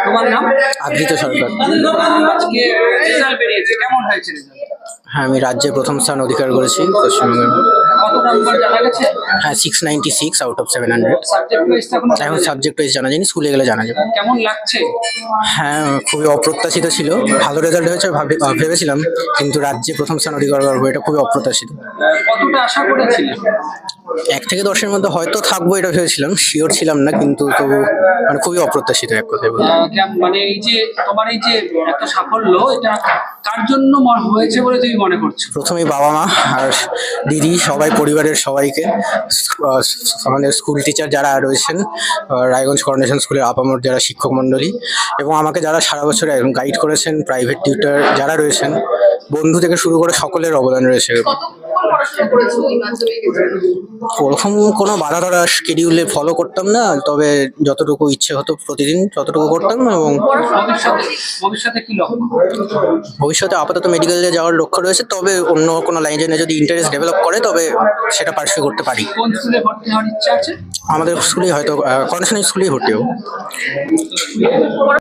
তোমার নাম? আদৃত সরকার। আজকে রেজাল্ট বেরিয়েছে, কেমন হয়েছে রেজাল্ট? হ্যাঁ, আমি রাজ্যে প্রথম স্থান অধিকার করেছি পশ্চিমবঙ্গে। কত নাম্বার জানা গেছে? হ্যাঁ, 696 আউট অফ 700। সাবজেক্ট ওয়াইজ এখন এখন সাবজেক্ট ওয়াইজ জানা যায়নি, স্কুলে গেলে জানা যাবে। কেমন লাগছে? হ্যাঁ, খুবই অপ্রত্যাশিত ছিল। ভালো রেজাল্ট হয়েছে ভেবেছিলাম, কিন্তু রাজ্যে প্রথম স্থান অধিকার করবো এটা খুবই অপ্রত্যাশিত। কতটা আশা করেছিলে? 1 থেকে 10-এর মধ্যে হয়তো থাকবো এটা ভেবেছিলাম, শিওর ছিলাম না, কিন্তু তবু মানে খুবই অপ্রত্যাশিত এক কথায় বলতে। মানে এই যে তোমার এই যে এত সাফল্য, এটা কার জন্য হয়েছে বলে তুমি মনে করছো? প্রথমেই বাবা মা আর দিদি, সবাই পরিবারের সবাইকে, আমাদের স্কুল টিচার যারা রয়েছেন, রায়গঞ্জ করোনেশন স্কুলের আপামর যারা শিক্ষক মণ্ডলী, এবং আমাকে যারা সারা বছর গাইড করেছেন, প্রাইভেট টিউটর যারা রয়েছেন, বন্ধু থেকে শুরু করে সকলের অবদান রয়েছে। ওরকম কোনো বাধা ধরা শিডিউলে ফলো করতাম না, তবে যতটুকু ইচ্ছে হতো প্রতিদিন ততটুকু করতাম। এবং ভবিষ্যতে কি লক্ষ্য? ভবিষ্যতে আপাতত মেডিকেলে যাওয়ার লক্ষ্য রয়েছে, তবে অন্য কোনো লাইনে যদি ইন্টারেস্ট ডেভেলপ করে তবে সেটা পার্সিউ করতে পারি। কোন স্কুলে ভর্তি হওয়ার ইচ্ছা আছে? আমাদের স্কুলেই হয়তো করোনেশন স্কুলেই ভর্তি হবো।